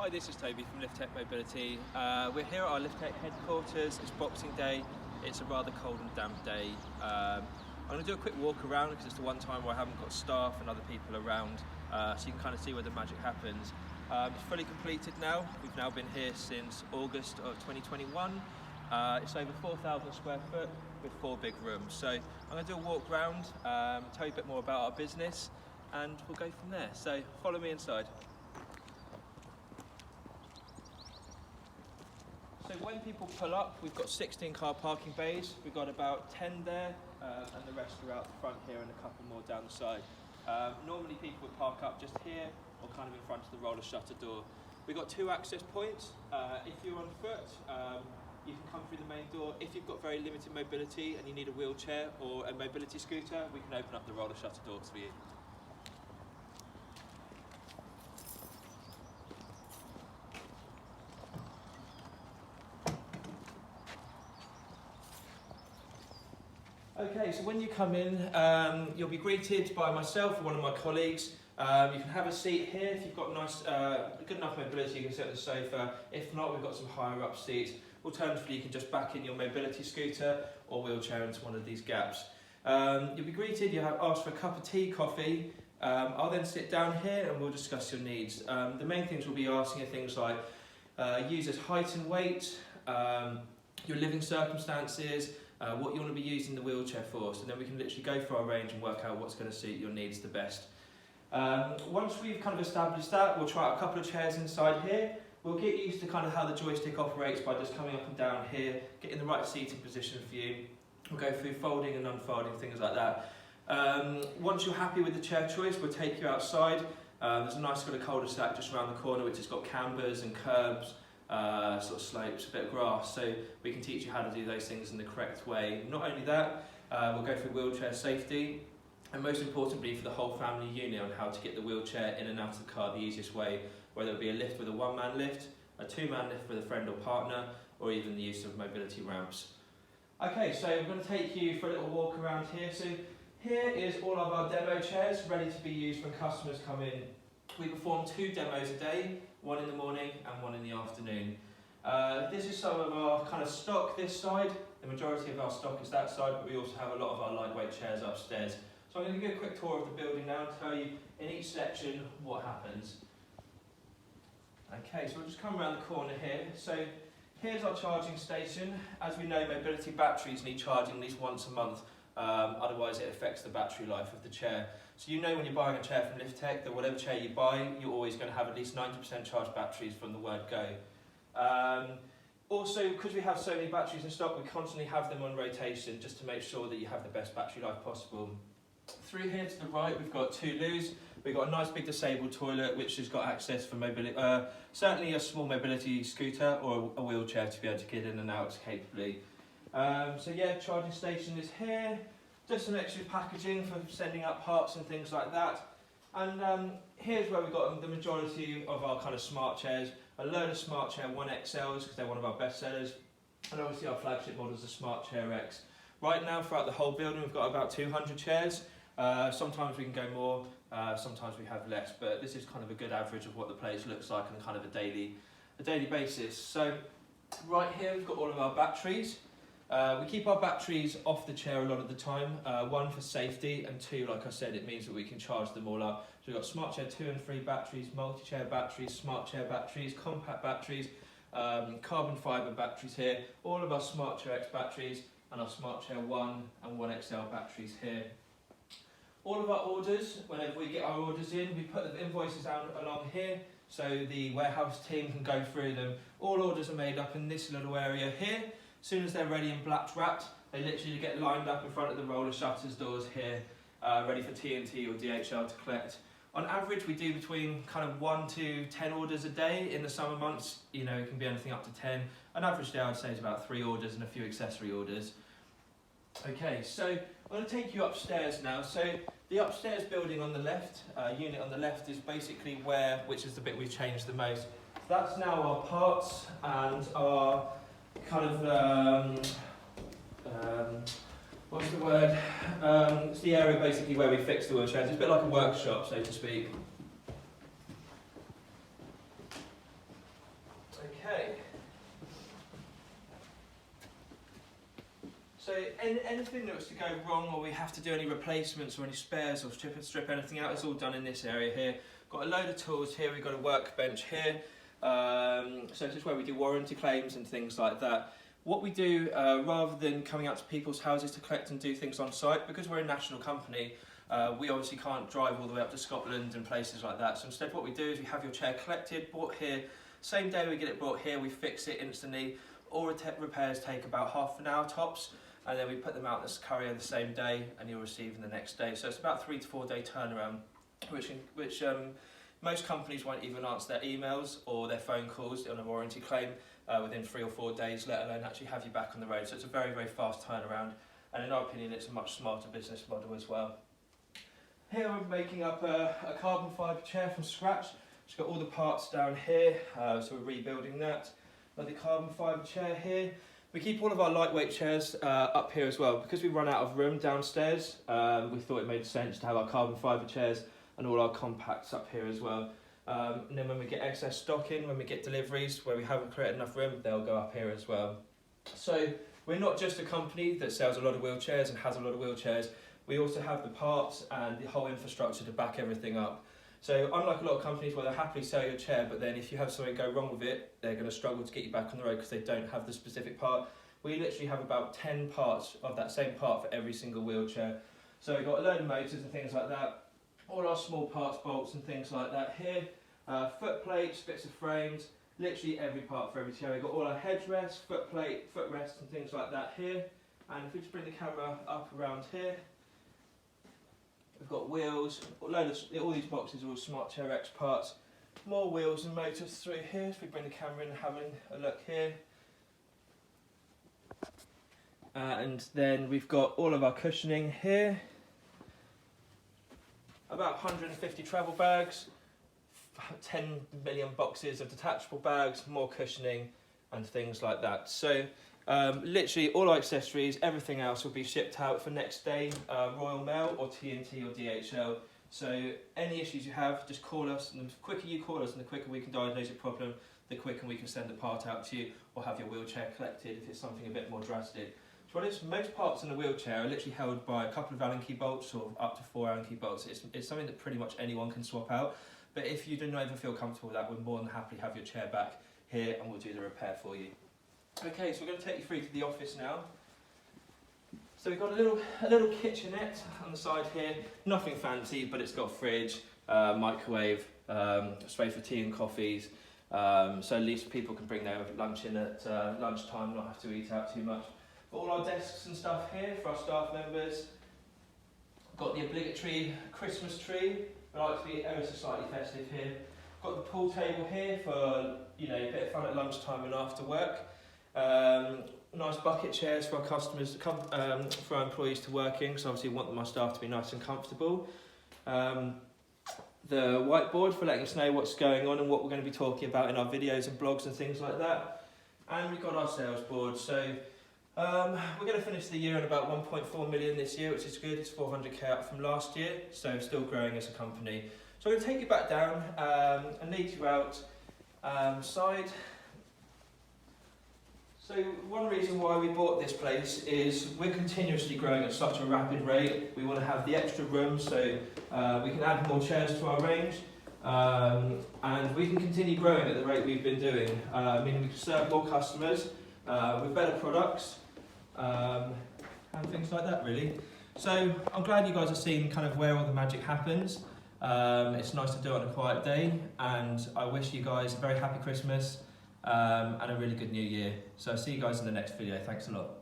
Hi, this is Toby from LITH-TECH Mobility. We're here at our LITH-TECH headquarters. It's Boxing Day. It's a rather cold and damp day. I'm going to do a quick walk around because it's the one time where I haven't got staff and other people around, so you can kind of see where the magic happens. It's fully completed now. We've now been here since August of 2021. It's over 4,000 square foot with 4 big rooms. So I'm going to do a walk around, tell you a bit more about our business, and we'll go from there. So follow me inside. So when people pull up, we've got 16 car parking bays. We've got about 10 there, and the rest are out the front here and a couple more down the side. Normally people would park up just here or kind of in front of the roller shutter door. We've got 2 access points. If you're on foot, you can come through the main door. If you've got very limited mobility and you need a wheelchair or a mobility scooter, we can open up the roller shutter doors for you. Okay, so when you come in, you'll be greeted by myself or one of my colleagues. You can have a seat here if you've got nice, good enough mobility. You can sit on the sofa. If not, we've got some higher up seats. Alternatively, you can just back in your mobility scooter or wheelchair into one of these gaps. You'll be greeted. You'll have asked for a cup of tea, coffee. I'll then sit down here and we'll discuss your needs. The main things we'll be asking are things like user's height and weight, your living circumstances, what you want to be using the wheelchair for, so then we can literally go through our range and work out what's going to suit your needs the best. Once we've kind of established that, we'll try out a couple of chairs inside here. We'll get used to kind of how the joystick operates by just coming up and down here, getting the right seating position for you. We'll go through folding and unfolding, things like that. Once you're happy with the chair choice, we'll take you outside. There's a nice sort of cul-de-sac just around the corner which has got cambers and curbs, sort of slopes, a bit of grass, so we can teach you how to do those things in the correct way. Not only that, we'll go through wheelchair safety, and most importantly for the whole family unit on how to get the wheelchair in and out of the car the easiest way, whether it be a lift with a 1-man lift, a 2-man lift with a friend or partner, or even the use of mobility ramps. Okay, so I'm going to take you for a little walk around here. So here is all of our demo chairs ready to be used when customers come in. We perform 2 demos a day, one in the morning and one in the afternoon. This is some of our kind of stock this side. The majority of our stock is that side, but we also have a lot of our lightweight chairs upstairs. So I'm going to give you a quick tour of the building now and tell you in each section what happens. Okay, so we'll just come around the corner here. So here's our charging station. As we know, mobility batteries need charging at least once a month. Otherwise it affects the battery life of the chair. So you know when you're buying a chair from LITH-TECH that whatever chair you buy, you're always going to have at least 90% charged batteries from the word go. Also, because we have so many batteries in stock, we constantly have them on rotation just to make sure that you have the best battery life possible. Through here to the right, we've got 2 loos. We've got a nice big disabled toilet which has got access for mobility, certainly a small mobility scooter or a wheelchair to be able to get in and out capably. So yeah, charging station is here. Just some extra packaging for sending out parts and things like that. And here's where we've got the majority of our kind of smart chairs. A load of Smart Chair 1XLs because they're one of our best sellers. And obviously our flagship model is the Smart Chair X. Right now throughout the whole building we've got about 200 chairs. Sometimes we can go more, sometimes we have less, but this is kind of a good average of what the place looks like on kind of a daily basis. So right here we've got all of our batteries. We keep our batteries off the chair a lot of the time, 1 for safety, and 2, like I said, it means that we can charge them all up. So we've got Smart Chair 2 and 3 batteries, multi-chair batteries, Smart Chair batteries, compact batteries, carbon fibre batteries here, all of our Smart Chair X batteries, and our Smart Chair 1 and 1XL batteries here. All of our orders, whenever we get our orders in, we put the invoices out along here, so the warehouse team can go through them. All orders are made up in this little area here. As soon as they're ready and black wrapped, they literally get lined up in front of the roller shutters doors here, ready for TNT or DHL to collect. On average, we do between kind of 1 to 10 orders a day. In the summer months, you know, it can be anything up to 10. An average day, I'd say, is about 3 orders and a few accessory orders. Okay, so I'm going to take you upstairs now. So the upstairs building on the left, unit on the left, is basically which is the bit we've changed the most. That's now our parts and our kind of, what's the word? It's the area basically where we fix the wheelchairs. It's a bit like a workshop, so to speak. Okay. So anything that was to go wrong, or we have to do any replacements or any spares or strip anything out, is all done in this area here. Got a load of tools here, we've got a workbench here. So this is where we do warranty claims and things like that. What we do, rather than coming out to people's houses to collect and do things on site, because we're a national company, we obviously can't drive all the way up to Scotland and places like that. So instead what we do is we have your chair collected, brought here. Same day we get it brought here, we fix it instantly. All repairs take about half an hour tops. And then we put them out this courier the same day, and you'll receive them the next day. So it's about 3 to 4 day turnaround, which most companies won't even answer their emails or their phone calls on a warranty claim within 3 or 4 days, let alone actually have you back on the road. So it's a very, very fast turnaround, and in our opinion, it's a much smarter business model as well. Here we're making up a carbon fibre chair from scratch. It's got all the parts down here, so we're rebuilding that. Another carbon fibre chair here. We keep all of our lightweight chairs up here as well. Because we run out of room downstairs, we thought it made sense to have our carbon fibre chairs and all our compacts up here as well. And then when we get excess stock in, when we get deliveries where we haven't created enough room, they'll go up here as well. So we're not just a company that sells a lot of wheelchairs and has a lot of wheelchairs. We also have the parts and the whole infrastructure to back everything up. So unlike a lot of companies where they'll happily sell your chair, but then if you have something go wrong with it, they're going to struggle to get you back on the road because they don't have the specific part. We literally have about 10 parts of that same part for every single wheelchair. So we've got a load of motors and things like that, all our small parts, bolts and things like that here, foot plates, bits of frames, literally every part for every chair. We've got all our headrests, footrests and things like that here. And if we just bring the camera up around here, we've got wheels, all these boxes are all Smart Chair X parts. More wheels and motors through here. If we bring the camera in and having a look here. And then we've got all of our cushioning here. About 150 travel bags, 10 million boxes of detachable bags, more cushioning and things like that. So literally all our accessories, everything else will be shipped out for next day, Royal Mail or TNT or DHL. So any issues you have, just call us, and the quicker you call us and the quicker we can diagnose your problem, the quicker we can send the part out to you or have your wheelchair collected if it's something a bit more drastic. So most parts in a wheelchair are literally held by a couple of Allen key bolts or up to 4 Allen key bolts. It's something that pretty much anyone can swap out, but if you don't ever feel comfortable with that, we're more than happy to have your chair back here and we'll do the repair for you. Okay, so we're going to take you through to the office now. So we've got a little kitchenette on the side here, nothing fancy, but it's got a fridge, microwave, space for tea and coffees, so at least people can bring their lunch in at lunchtime and not have to eat out too much. Got all our desks and stuff here for our staff members. Got the obligatory Christmas tree, I like to be ever so slightly festive here. Got the pool table here for a bit of fun at lunchtime and after work. Nice bucket chairs for our customers, for our employees to work in, because obviously we want my staff to be nice and comfortable. The whiteboard for letting us know what's going on and what we're going to be talking about in our videos and blogs and things like that. And we've got our sales board. So we're going to finish the year at about 1.4 million this year, which is good. It's 400k up from last year, so still growing as a company. So I'm going to take you back down and lead you out side. So one reason why we bought this place is we're continuously growing at such a rapid rate. We want to have the extra room so we can add more chairs to our range, and we can continue growing at the rate we've been doing. Meaning we can serve more customers with better products and things like that really. So I'm glad you guys have seen kind of where all the magic happens. It's nice to do it on a quiet day, and I wish you guys a very happy Christmas and a really good new year. So I'll see you guys in the next video. Thanks a lot.